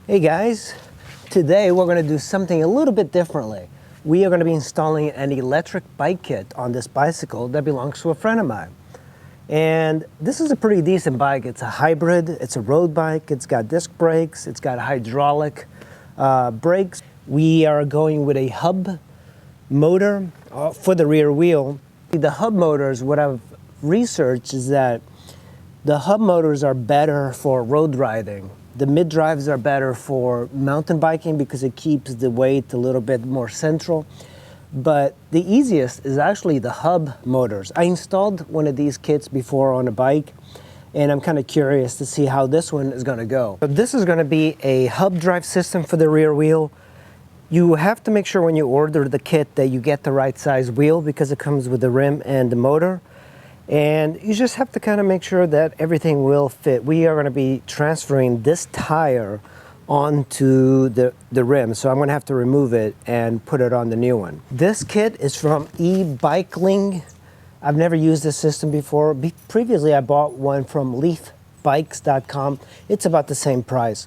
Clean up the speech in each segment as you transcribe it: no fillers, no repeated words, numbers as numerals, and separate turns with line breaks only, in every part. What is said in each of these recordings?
Hey guys, today we're going to do something a little bit differently. We are going to be installing an electric bike kit on this bicycle that belongs to a friend of mine. And this is a pretty decent bike. It's a hybrid, it's a road bike, it's got disc brakes, it's got hydraulic brakes. We are going with a hub motor for the rear wheel. The hub motors, what I've researched is that the hub motors are better for road riding. The mid-drives are better for mountain biking because it keeps the weight a little bit more central. But the easiest is actually the hub motors. I installed one of these kits before on a bike, and I'm kind of curious to see how this one is going to go. So this is going to be a hub drive system for the rear wheel. You have to make sure when you order the kit that you get the right size wheel because it comes with the rim and the motor. And you just have to kind of make sure that everything will fit. We are going to be transferring this tire onto the rim, so I'm going to have to remove it and put it on the new one. This kit is from Ebikeling. I've never used this system before. Previously, I bought one from leafbikes.com. It's about the same price.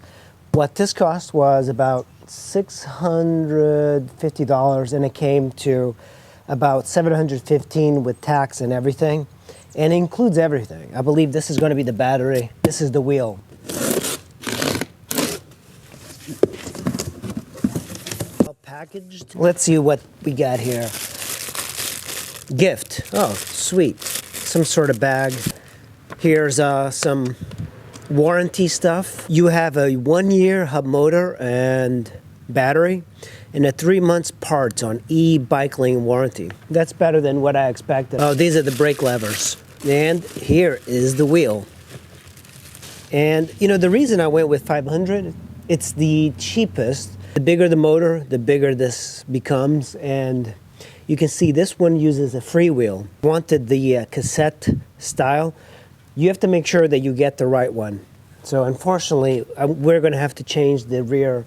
What this cost was about $650, and it came to about $715 with tax and everything. And it includes everything. I believe this is going to be the battery. This is the wheel. All packaged. Let's see what we got here. Gift. Oh, sweet. Some sort of bag. Here's some warranty stuff. You have a 1-year hub motor and battery, and a 3 months parts on Ebikeling warranty. That's better than what I expected. Oh, these are the brake levers. And here is the wheel. And you know, the reason I went with 500, it's the cheapest. The bigger the motor, the bigger this becomes. And you can see this one uses a freewheel. Wanted the cassette style. You have to make sure that you get the right one. So unfortunately, we're going to have to change the rear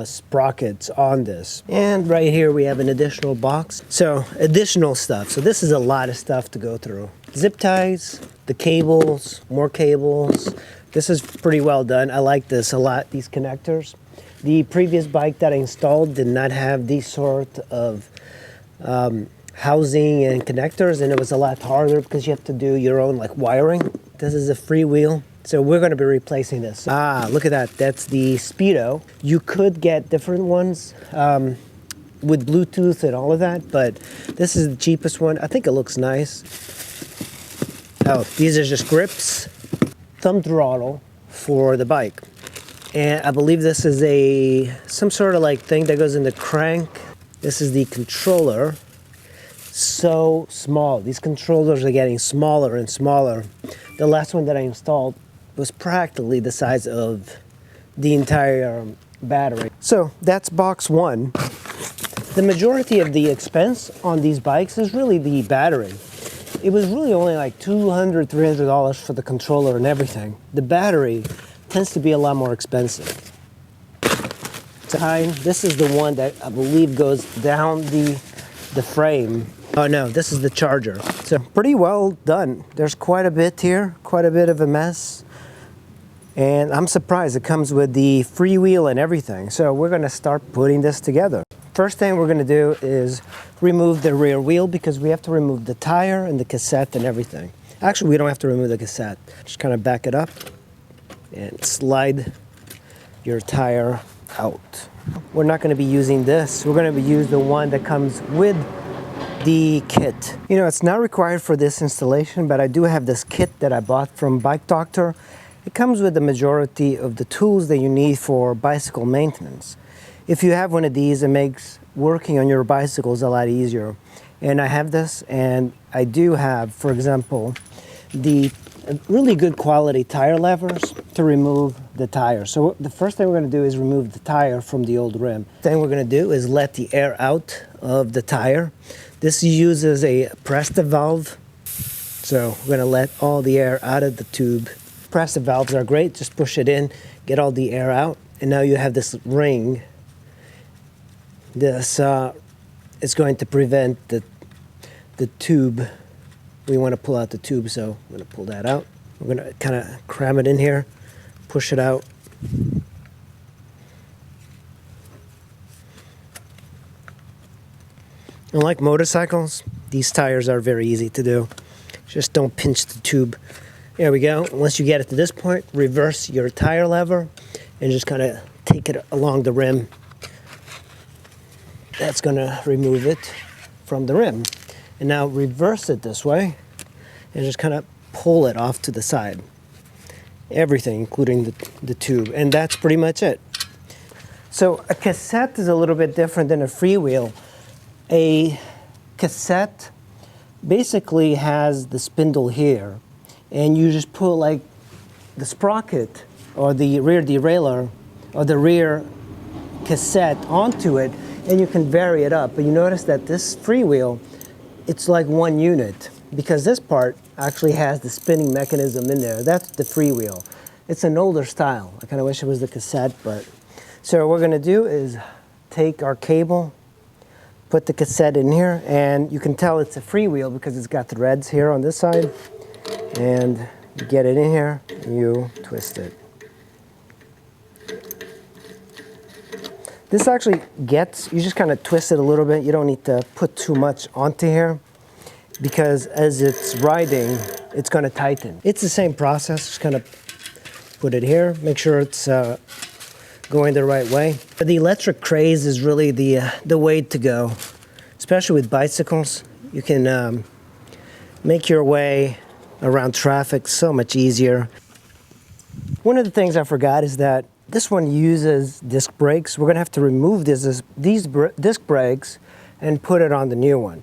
sprockets on this. And right here we have an additional box. So additional stuff. So this is a lot of stuff to go through. Zip ties, the cables, more cables. This is pretty well done. I like this a lot, these connectors. The previous bike that I installed did not have these sort of housing and connectors, and it was a lot harder because you have to do your own like wiring. This is a free wheel. So we're going to be replacing this. Ah, look at that. That's the Speedo. You could get different ones with Bluetooth and all of that, but this is the cheapest one. I think it looks nice. Oh, these are just grips. Thumb throttle for the bike. And I believe this is some sort of like thing that goes in the crank. This is the controller. So small. These controllers are getting smaller and smaller. The last one that I installed was practically the size of the entire battery. So that's box one. The majority of the expense on these bikes is really the battery. It was really only like $200, $300 for the controller and everything. The battery tends to be a lot more expensive. This is the one that I believe goes down the frame. Oh no, this is the charger. So pretty well done. There's quite a bit here, quite a bit of a mess. And I'm surprised it comes with the freewheel and everything. So we're going to start putting this together. First thing we're going to do is remove the rear wheel because we have to remove the tire and the cassette and everything. Actually, we don't have to remove the cassette. Just kind of back it up and slide your tire out. We're not going to be using this. We're going to use the one that comes with the kit. You know, it's not required for this installation, but I do have this kit that I bought from Bike Doctor. It comes with the majority of the tools that you need for bicycle maintenance. If you have one of these, it makes working on your bicycles a lot easier. And I have this, and I do have, for example, the really good quality tire levers to remove the tire. So the first thing we're going to do is remove the tire from the old rim. The thing we're going to do is let the air out of the tire. This uses a Presta valve. So we're going to let all the air out of the tube. Presta valves are great. Just push it in, get all the air out, and now you have this ring. This is going to prevent the tube. We want to pull out the tube, so I'm going to pull that out. We're going to kind of cram it in here, push it out. Unlike motorcycles, these tires are very easy to do. Just don't pinch the tube. There we go. Once you get it to this point, reverse your tire lever and just kind of take it along the rim. That's going to remove it from the rim. And now reverse it this way and just kind of pull it off to the side. Everything, including the tube. And that's pretty much it. So a cassette is a little bit different than a freewheel. A cassette basically has the spindle here, and you just put like the sprocket or the rear derailleur or the rear cassette onto it, and you can vary it up. But you notice that this freewheel, it's like one unit, because this part actually has the spinning mechanism in there. That's the freewheel. It's an older style. I kind of wish it was the cassette, but. So what we're gonna do is take our cable, put the cassette in here, and you can tell it's a freewheel because it's got threads here on this side. And you get it in here, and you twist it. This actually you just kind of twist it a little bit. You don't need to put too much onto here, because as it's riding, it's going to tighten. It's the same process. Just kind of put it here, make sure it's going the right way. The electric craze is really the way to go, especially with bicycles. You can make your way around traffic so much easier. One of the things I forgot is that this one uses disc brakes. We're going to have to remove these disc brakes and put it on the new one.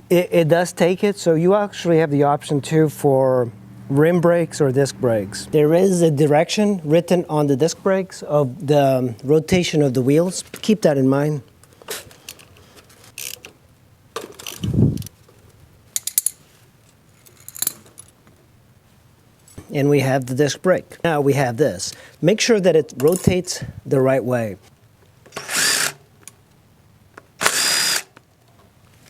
It does take it, so you actually have the option too for rim brakes or disc brakes. There is a direction written on the disc brakes of the rotation of the wheels. Keep that in mind. And we have the disc brake. Now we have this. Make sure that it rotates the right way.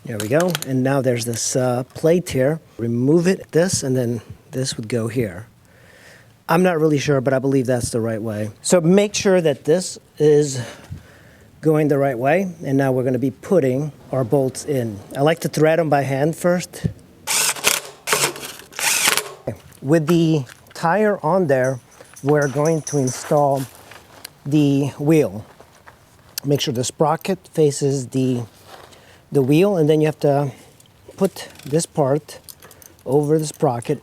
There we go. And now there's this plate here. Remove it, this, and then this would go here. I'm not really sure, but I believe that's the right way. So make sure that this is going the right way. And now we're going to be putting our bolts in. I like to thread them by hand first. With the tire on there, we're going to install the wheel. Make sure the sprocket faces the wheel, and then you have to put this part over the sprocket,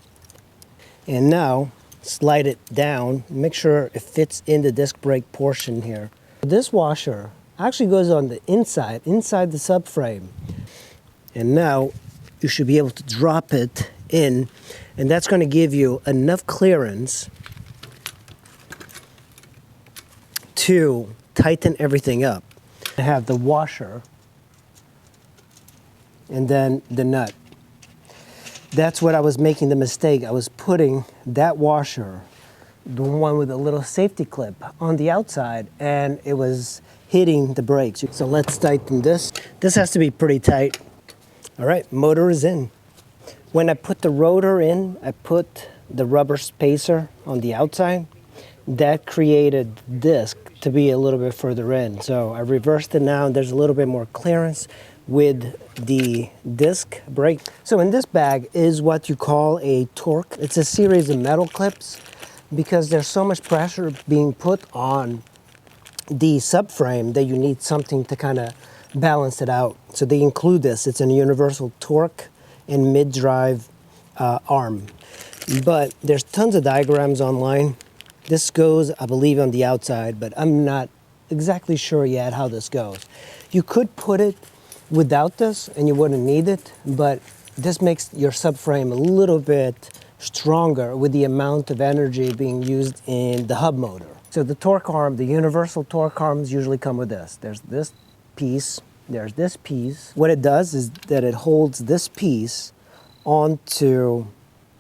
and now slide it down. Make sure it fits in the disc brake portion here. This washer actually goes on the inside the subframe, and now you should be able to drop it in, and that's going to give you enough clearance to tighten everything up. I have the washer and then the nut. That's what I was making the mistake. I was putting that washer, the one with a little safety clip, on the outside, and it was hitting the brakes. So let's tighten this. This has to be pretty tight. All right, motor is in. When I put the rotor in, I put the rubber spacer on the outside. That created disc to be a little bit further in. So I reversed it now, and there's a little bit more clearance with the disc brake. So in this bag is what you call a torque. It's a series of metal clips because there's so much pressure being put on the subframe that you need something to kind of balance it out. So they include this. It's a universal torque and mid-drive arm. But there's tons of diagrams online. This goes, I believe, on the outside, but I'm not exactly sure yet how this goes. You could put it without this and you wouldn't need it, but this makes your subframe a little bit stronger with the amount of energy being used in the hub motor. So the torque arm, the universal torque arms usually come with this. There's this piece, there's this piece. What it does is that it holds this piece onto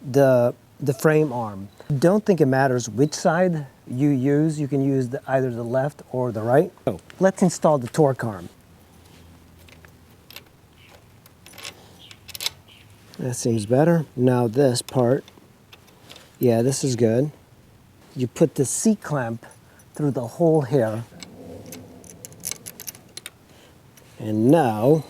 the frame arm. Don't think it matters which side you use. You can use either the left or the right. So let's install the torque arm. That seems better. Now this part, yeah, this is good. You put the C-clamp through the hole here. And now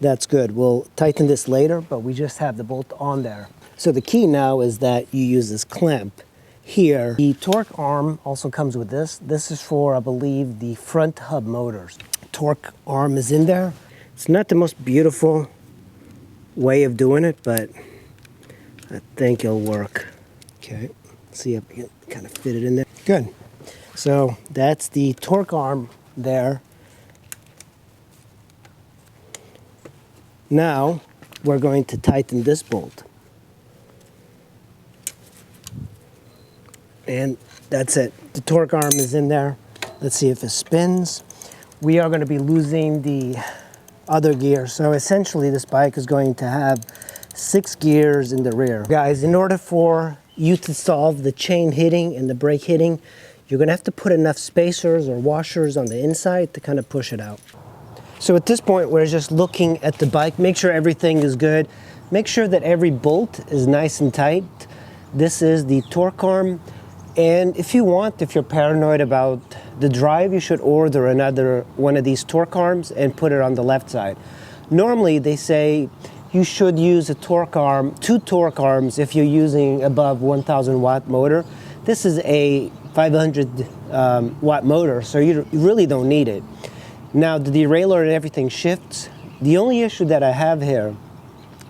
That's good. We'll tighten this later, but we just have the bolt on there. So the key now is that you use this clamp here. The torque arm also comes with this. This is for, I believe, the front hub motors. Torque arm is in there. It's not the most beautiful way of doing it, but I think it'll work. Okay, let's see if I can kind of fit it in there. Good. So that's the torque arm there. Now we're going to tighten this bolt. And that's it. The torque arm is in there. Let's see if it spins. We are going to be losing the other gear. So essentially this bike is going to have 6 gears in the rear. Guys, in order for you to solve the chain hitting and the brake hitting, you're going to have to put enough spacers or washers on the inside to kind of push it out. So at this point, we're just looking at the bike, make sure everything is good. Make sure that every bolt is nice and tight. This is the torque arm. And if you want, if you're paranoid about the drive, you should order another one of these torque arms and put it on the left side. Normally, they say you should use a torque arm, 2 torque arms if you're using above 1,000 watt motor. This is a 500 watt motor, so you really don't need it. Now the derailleur and everything shifts. The only issue that I have here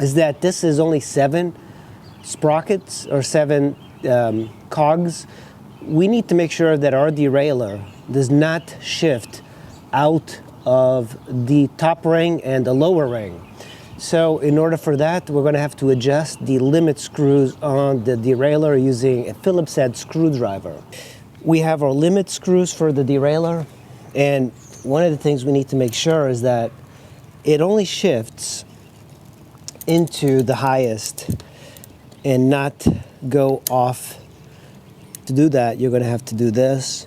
is that this is only 7 sprockets or 7 cogs. We need to make sure that our derailleur does not shift out of the top ring and the lower ring. So in order for that, we're going to have to adjust the limit screws on the derailleur using a Phillips head screwdriver. We have our limit screws for the derailleur, and one of the things we need to make sure is that it only shifts into the highest and not go off. To do that, you're going to have to do this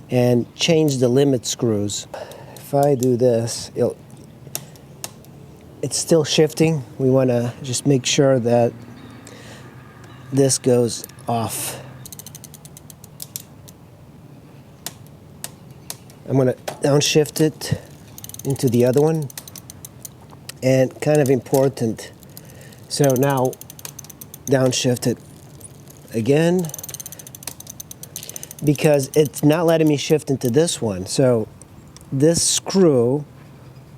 and change the limit screws. If I do this, it's still shifting. We want to just make sure that this goes off. I'm going to downshift it into the other one, and kind of important. So now downshift it again, because it's not letting me shift into this one. So this screw,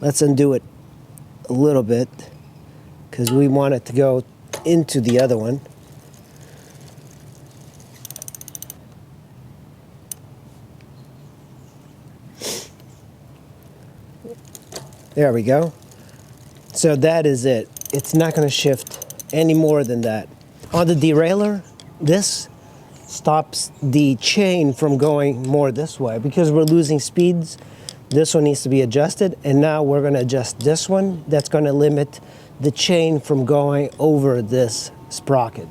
let's undo it a little bit because we want it to go into the other one. There we go. So that is it. It's not going to shift any more than that. On the derailleur, this stops the chain from going more this way because we're losing speeds. This one needs to be adjusted, and now we're going to adjust this one. That's going to limit the chain from going over this sprocket.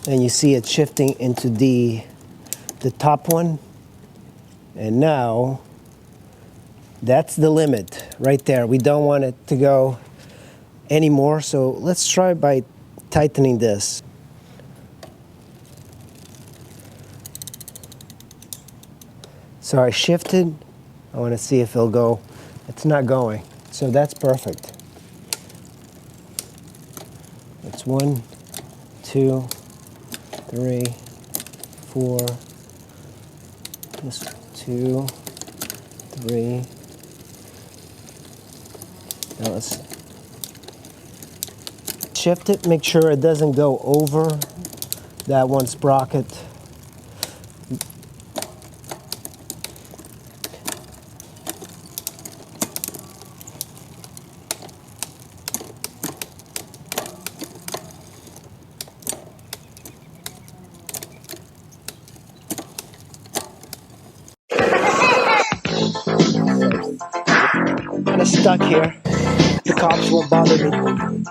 And you see it shifting into the top one. And now that's the limit right there. We don't want it to go anymore. So let's try by tightening this. So I shifted. I want to see if it'll go. It's not going. So that's perfect. It's 1, 2, 3, 4. This 2, 3. Now let's shift it. Make sure it doesn't go over that one sprocket. Kind of stuck here. The cops won't bother me.